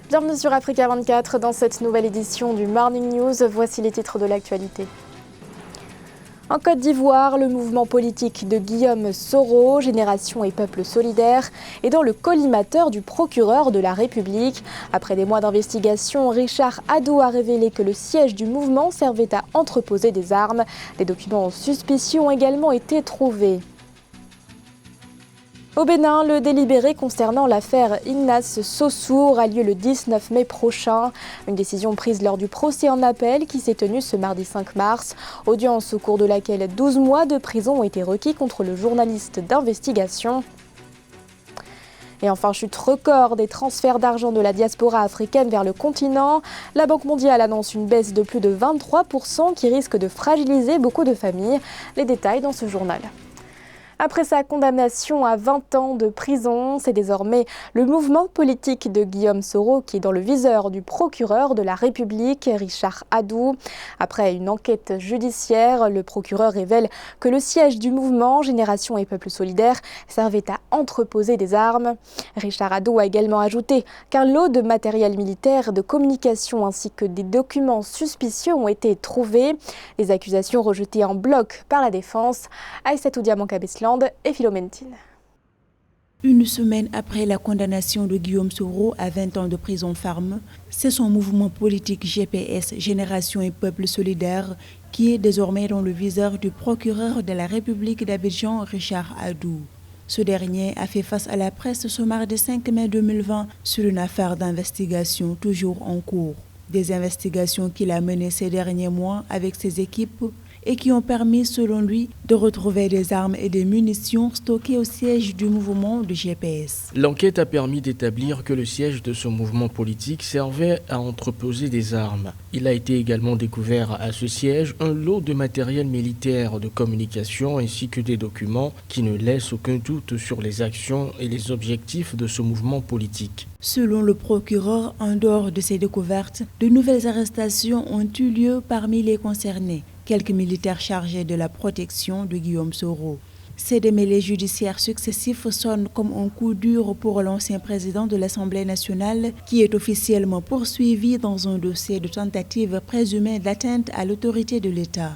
Bienvenue sur Africa 24 dans cette nouvelle édition du Morning News. Voici les titres de l'actualité. En Côte d'Ivoire, le mouvement politique de Guillaume Soro, Génération et Peuple solidaire, est dans le collimateur du procureur de la République. Après des mois d'investigation, Richard Adou a révélé que le siège du mouvement servait à entreposer des armes. Des documents en suspicion ont également été trouvés. Au Bénin, le délibéré concernant l'affaire Ignace Sossou aura lieu le 19 mai prochain. Une décision prise lors du procès en appel qui s'est tenu ce mardi 5 mars. Audience au cours de laquelle 12 mois de prison ont été requis contre le journaliste d'investigation. Et enfin, chute record des transferts d'argent de la diaspora africaine vers le continent. La Banque mondiale annonce une baisse de plus de 23% qui risque de fragiliser beaucoup de familles. Les détails dans ce journal. Après sa condamnation à 20 ans de prison, c'est désormais le mouvement politique de Guillaume Soro qui est dans le viseur du procureur de la République, Richard Adou. Après une enquête judiciaire, le procureur révèle que le siège du mouvement Génération et Peuple solidaire servait à entreposer des armes. Richard Adou a également ajouté qu'un lot de matériel militaire, de communication ainsi que des documents suspicieux ont été trouvés. Les accusations rejetées en bloc par la défense. Aïssatou Diamanka-Beslan et Philomentine. Une semaine après la condamnation de Guillaume Soro à 20 ans de prison ferme, c'est son mouvement politique GPS, Génération et Peuple solidaire, qui est désormais dans le viseur du procureur de la République d'Abidjan, Richard Adou. Ce dernier a fait face à la presse ce mardi 5 mai 2020 sur une affaire d'investigation toujours en cours. Des investigations qu'il a menées ces derniers mois avec ses équipes et qui ont permis, selon lui, de retrouver des armes et des munitions stockées au siège du mouvement de GPS. L'enquête a permis d'établir que le siège de ce mouvement politique servait à entreposer des armes. Il a été également découvert à ce siège un lot de matériel militaire de communication ainsi que des documents qui ne laissent aucun doute sur les actions et les objectifs de ce mouvement politique. Selon le procureur, en dehors de ces découvertes, de nouvelles arrestations ont eu lieu parmi les concernés. Quelques militaires chargés de la protection de Guillaume Soro. Ces démêlés judiciaires successifs sonnent comme un coup dur pour l'ancien président de l'Assemblée nationale qui est officiellement poursuivi dans un dossier de tentative présumée d'atteinte à l'autorité de l'État.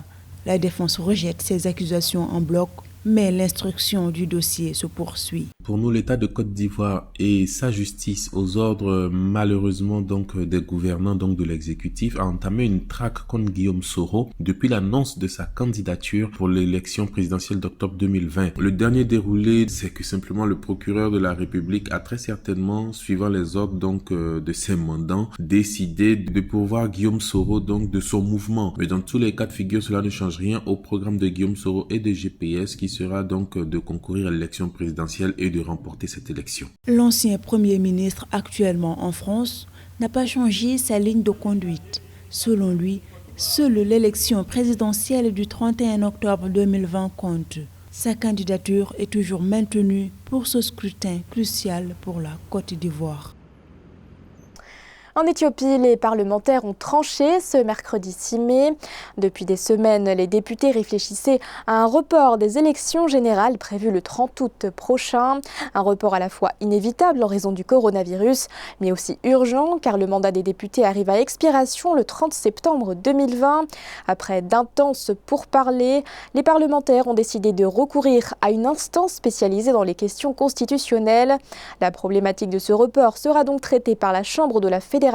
La défense rejette ces accusations en bloc, mais l'instruction du dossier se poursuit. Pour nous, l'État de Côte d'Ivoire et sa justice aux ordres malheureusement des gouvernants de l'exécutif a entamé une traque contre Guillaume Soro depuis l'annonce de sa candidature pour l'élection présidentielle d'octobre 2020. Le dernier déroulé, c'est que simplement le procureur de la République a très certainement, suivant les ordres de ses mandants, décidé de pourvoir Guillaume Soro de son mouvement. Mais dans tous les cas de figure, cela ne change rien au programme de Guillaume Soro et de GPS qui sera de concourir à l'élection présidentielle et de remporter cette élection. L'ancien Premier ministre actuellement en France n'a pas changé sa ligne de conduite. Selon lui, seule l'élection présidentielle du 31 octobre 2020 compte. Sa candidature est toujours maintenue pour ce scrutin crucial pour la Côte d'Ivoire. En Éthiopie, les parlementaires ont tranché ce mercredi 6 mai. Depuis des semaines, les députés réfléchissaient à un report des élections générales prévues le 30 août prochain. Un report à la fois inévitable en raison du coronavirus, mais aussi urgent car le mandat des députés arrive à expiration le 30 septembre 2020. Après d'intenses pourparlers, les parlementaires ont décidé de recourir à une instance spécialisée dans les questions constitutionnelles. La problématique de ce report sera donc traitée par la Chambre de la Fédération.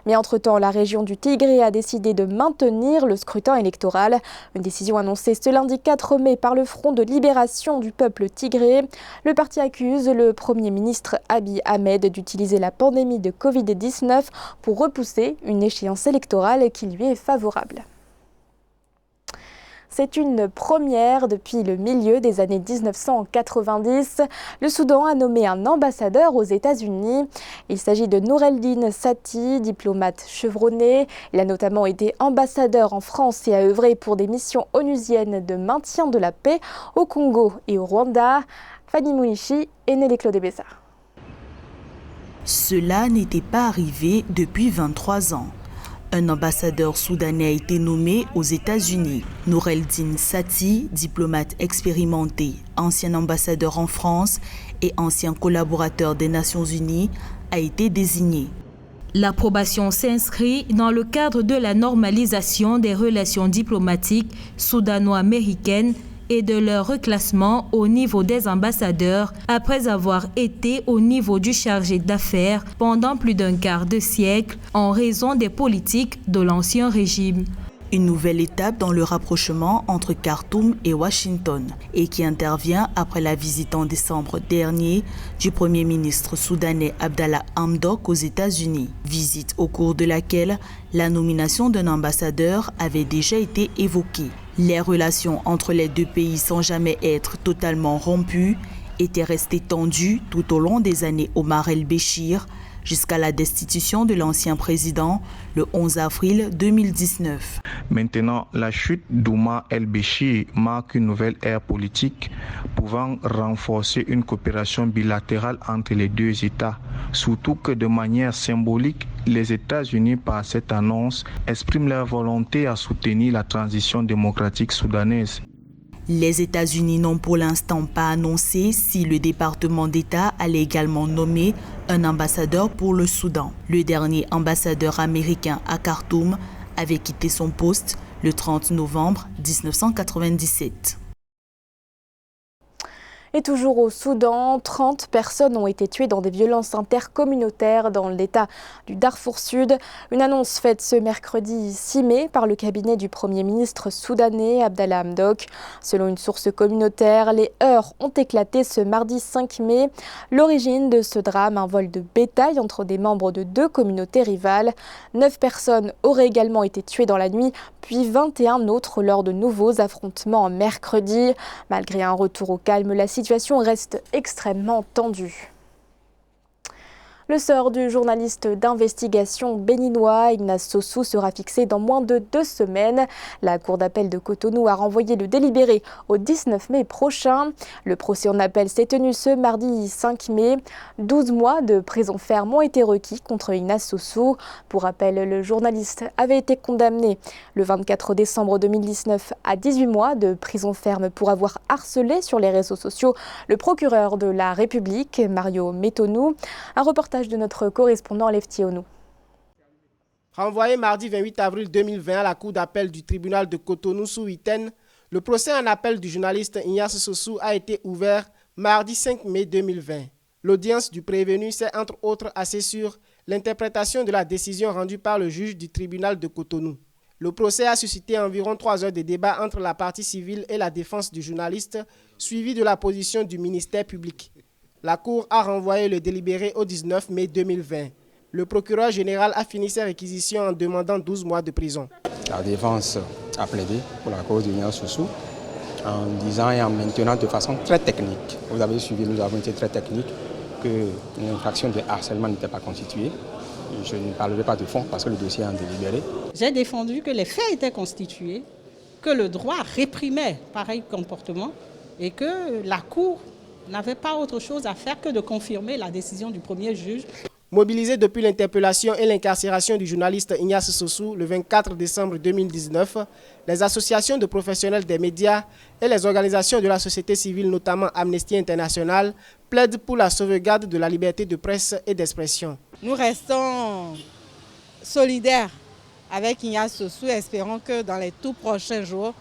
Mais entre-temps, la région du Tigré a décidé de maintenir le scrutin électoral. Une décision annoncée ce lundi 4 mai par le Front de libération du peuple tigré. Le parti accuse le Premier ministre Abiy Ahmed d'utiliser la pandémie de Covid-19 pour repousser une échéance électorale qui lui est favorable. C'est une première depuis le milieu des années 1990. Le Soudan a nommé un ambassadeur aux États-Unis. Il s'agit de Noureldin Sati, diplomate chevronné. Il a notamment été ambassadeur en France et a œuvré pour des missions onusiennes de maintien de la paix au Congo et au Rwanda. Fanny Mounichi et Nelly Claude Bessard. Cela n'était pas arrivé depuis 23 ans. Un ambassadeur soudanais a été nommé aux États-Unis. Noureldin Sati, diplomate expérimenté, ancien ambassadeur en France et ancien collaborateur des Nations Unies, a été désigné. L'approbation s'inscrit dans le cadre de la normalisation des relations diplomatiques soudano-américaines et de leur reclassement au niveau des ambassadeurs après avoir été au niveau du chargé d'affaires pendant plus d'un quart de siècle en raison des politiques de l'ancien régime. Une nouvelle étape dans le rapprochement entre Khartoum et Washington et qui intervient après la visite en décembre dernier du Premier ministre soudanais Abdallah Hamdok aux États-Unis. Visite au cours de laquelle la nomination d'un ambassadeur avait déjà été évoquée. Les relations entre les deux pays sans jamais être totalement rompues étaient restées tendues tout au long des années Omar el-Béchir, jusqu'à la destitution de l'ancien président le 11 avril 2019. Maintenant, la chute d'Omar el-Béchir marque une nouvelle ère politique pouvant renforcer une coopération bilatérale entre les deux États. Surtout que de manière symbolique, les États-Unis, par cette annonce, expriment leur volonté à soutenir la transition démocratique soudanaise. Les États-Unis n'ont pour l'instant pas annoncé si le département d'État allait également nommer un ambassadeur pour le Soudan. Le dernier ambassadeur américain à Khartoum avait quitté son poste le 30 novembre 1997. Et toujours au Soudan, 30 personnes ont été tuées dans des violences intercommunautaires dans l'État du Darfour Sud. Une annonce faite ce mercredi 6 mai par le cabinet du Premier ministre soudanais Abdallah Hamdok. Selon une source communautaire, les heurts ont éclaté ce mardi 5 mai. L'origine de ce drame, un vol de bétail entre des membres de deux communautés rivales. 9 personnes auraient également été tuées dans la nuit, puis 21 autres lors de nouveaux affrontements mercredi. Malgré un retour au calme, la situation reste extrêmement tendue. Le sort du journaliste d'investigation béninois Ignace Sossou sera fixé dans moins de 2 semaines. La Cour d'appel de Cotonou a renvoyé le délibéré au 19 mai prochain. Le procès en appel s'est tenu ce mardi 5 mai. 12 mois de prison ferme ont été requis contre Ignace Sossou. Pour rappel, le journaliste avait été condamné le 24 décembre 2019 à 18 mois de prison ferme pour avoir harcelé sur les réseaux sociaux le procureur de la République, Mario Metonou. Un reportage de notre correspondant Lefty Onou. Renvoyé mardi 28 avril 2020 à la cour d'appel du tribunal de Cotonou sous Huitaine, le procès en appel du journaliste Ignace Sossou a été ouvert mardi 5 mai 2020. L'audience du prévenu s'est entre autres axée sur l'interprétation de la décision rendue par le juge du tribunal de Cotonou. Le procès a suscité environ 3 heures de débat entre la partie civile et la défense du journaliste, suivi de la position du ministère public. La Cour a renvoyé le délibéré au 19 mai 2020. Le procureur général a fini ses réquisitions en demandant 12 mois de prison. La défense a plaidé pour la cause d'Ignace Sossou en disant et en maintenant de façon très technique. Vous avez suivi, nous avons été très techniques, qu'une infraction de harcèlement n'était pas constituée. Je ne parlerai pas de fond parce que le dossier est en délibéré. J'ai défendu que les faits étaient constitués, que le droit réprimait pareil comportement et que la Cour n'avait pas autre chose à faire que de confirmer la décision du premier juge. Mobilisé depuis l'interpellation et l'incarcération du journaliste Ignace Sossou le 24 décembre 2019, les associations de professionnels des médias et les organisations de la société civile, notamment Amnesty International, plaident pour la sauvegarde de la liberté de presse et d'expression. Nous restons solidaires avec Ignace Sossou et espérons que dans les tout prochains jours,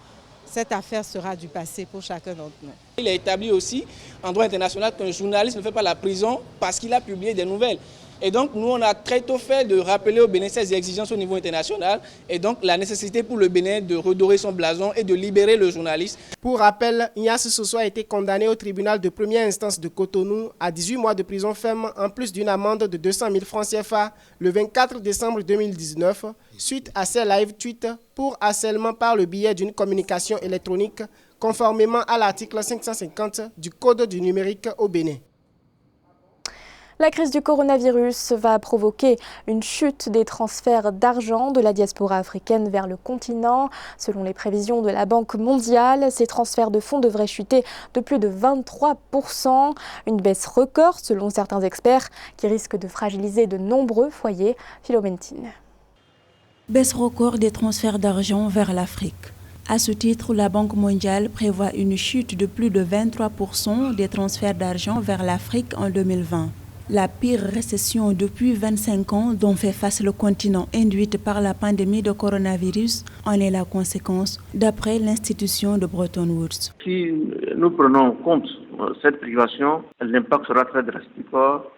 cette affaire sera du passé pour chacun d'entre nous. Il est établi aussi en droit international qu'un journaliste ne fait pas la prison parce qu'il a publié des nouvelles. Et donc nous, on a très tôt fait de rappeler au Bénin ces exigences au niveau international et donc la nécessité pour le Bénin de redorer son blason et de libérer le journaliste. Pour rappel, Ignace Sossou a été condamné au tribunal de première instance de Cotonou à 18 mois de prison ferme en plus d'une amende de 200 000 francs CFA le 24 décembre 2019 suite à ses live tweets pour harcèlement par le biais d'une communication électronique conformément à l'article 550 du Code du numérique au Bénin. La crise du coronavirus va provoquer une chute des transferts d'argent de la diaspora africaine vers le continent. Selon les prévisions de la Banque mondiale, ces transferts de fonds devraient chuter de plus de 23%. Une baisse record selon certains experts qui risque de fragiliser de nombreux foyers. Philoméntine. Baisse record des transferts d'argent vers l'Afrique. À ce titre, la Banque mondiale prévoit une chute de plus de 23% des transferts d'argent vers l'Afrique en 2020. La pire récession depuis 25 ans dont fait face le continent induite par la pandémie de coronavirus en est la conséquence, d'après l'institution de Bretton Woods. Si nous prenons compte cette privation, l'impact sera très drastique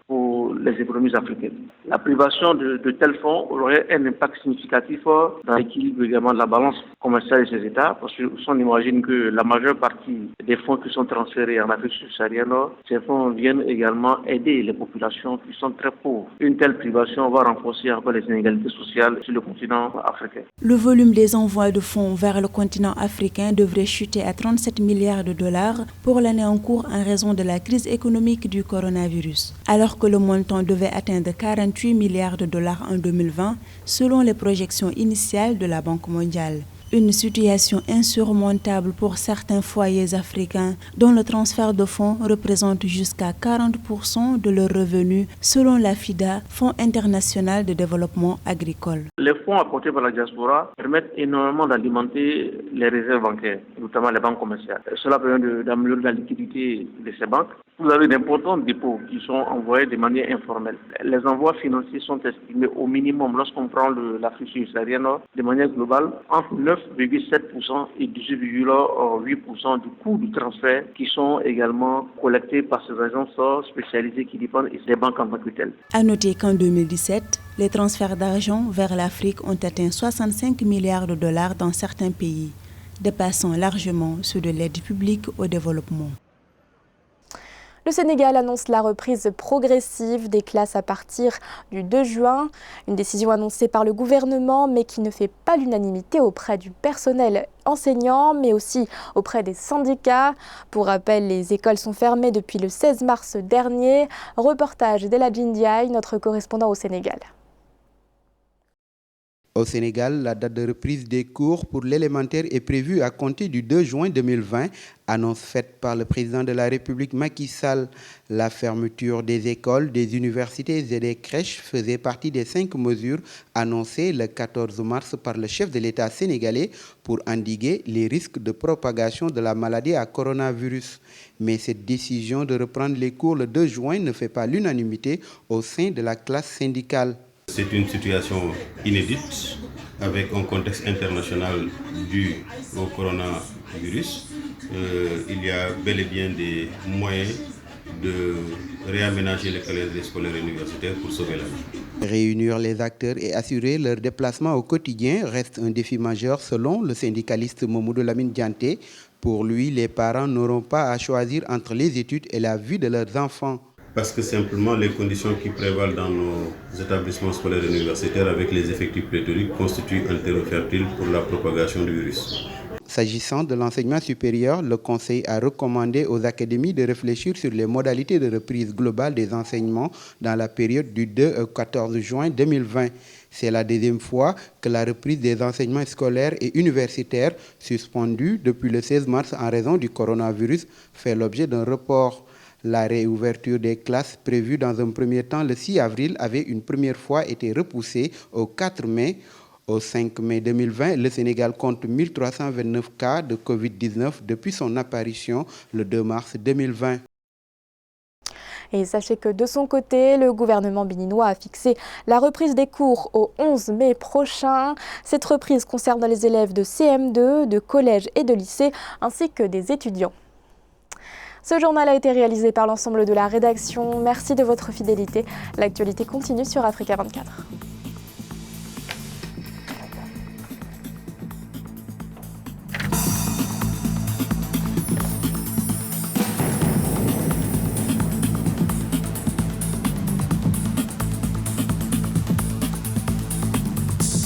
pour les économies africaines. La privation de tels fonds aurait un impact significatif dans l'équilibre également de la balance commerciale de ces États, parce qu'on imagine que la majeure partie des fonds qui sont transférés en Afrique subsaharienne, ces fonds viennent également aider les populations qui sont très pauvres. Une telle privation va renforcer encore les inégalités sociales sur le continent africain. Le volume des envois de fonds vers le continent africain devrait chuter à 37 milliards de dollars pour l'année en cours en raison de la crise économique du coronavirus, alors que le montant devait atteindre 48 milliards de dollars en 2020, selon les projections initiales de la Banque mondiale. Une situation insurmontable pour certains foyers africains dont le transfert de fonds représente jusqu'à 40% de leurs revenus, selon la FIDA, Fonds international de développement agricole. Les fonds apportés par la diaspora permettent énormément d'alimenter les réserves bancaires, notamment les banques commerciales. Cela permet d'améliorer la liquidité de ces banques. Vous avez d'importants dépôts qui sont envoyés de manière informelle. Les envois financiers sont estimés au minimum, lorsqu'on prend l'Afrique subsaharienne, de manière globale, entre 9,7% et 18,8% du coût du transfert qui sont également collectés par ces agences spécialisées qui dépendent des banques en tant que telles. À noter qu'en 2017, les transferts d'argent vers l'Afrique ont atteint 65 milliards de dollars dans certains pays, dépassant largement ceux de l'aide publique au développement. Le Sénégal annonce la reprise progressive des classes à partir du 2 juin. Une décision annoncée par le gouvernement, mais qui ne fait pas l'unanimité auprès du personnel enseignant, mais aussi auprès des syndicats. Pour rappel, les écoles sont fermées depuis le 16 mars dernier. Reportage d'Eladji Ndiaye, notre correspondant au Sénégal. Au Sénégal, la date de reprise des cours pour l'élémentaire est prévue à compter du 2 juin 2020, annonce faite par le président de la République Macky Sall. La fermeture des écoles, des universités et des crèches faisait partie des 5 mesures annoncées le 14 mars par le chef de l'État sénégalais pour endiguer les risques de propagation de la maladie à coronavirus. Mais cette décision de reprendre les cours le 2 juin ne fait pas l'unanimité au sein de la classe syndicale. C'est une situation inédite avec un contexte international dû au coronavirus. Il y a bel et bien des moyens de réaménager les calendriers scolaires et universitaires pour sauver la vie. Réunir les acteurs et assurer leur déplacement au quotidien reste un défi majeur selon le syndicaliste Mamoudou Lamine Dianté. Pour lui, les parents n'auront pas à choisir entre les études et la vie de leurs enfants. Parce que simplement les conditions qui prévalent dans nos établissements scolaires et universitaires avec les effectifs pléthoriques constituent un terreau fertile pour la propagation du virus. S'agissant de l'enseignement supérieur, le Conseil a recommandé aux académies de réfléchir sur les modalités de reprise globale des enseignements dans la période du 2 au 14 juin 2020. C'est la deuxième fois que la reprise des enseignements scolaires et universitaires, suspendus depuis le 16 mars en raison du coronavirus, fait l'objet d'un report. La réouverture des classes prévue dans un premier temps le 6 avril avait une première fois été repoussée au 4 mai. Au 5 mai 2020, le Sénégal compte 1329 cas de Covid-19 depuis son apparition le 2 mars 2020. Et sachez que de son côté, le gouvernement béninois a fixé la reprise des cours au 11 mai prochain. Cette reprise concerne les élèves de CM2, de collège et de lycée, ainsi que des étudiants. Ce journal a été réalisé par l'ensemble de la rédaction. Merci de votre fidélité. L'actualité continue sur Africa 24.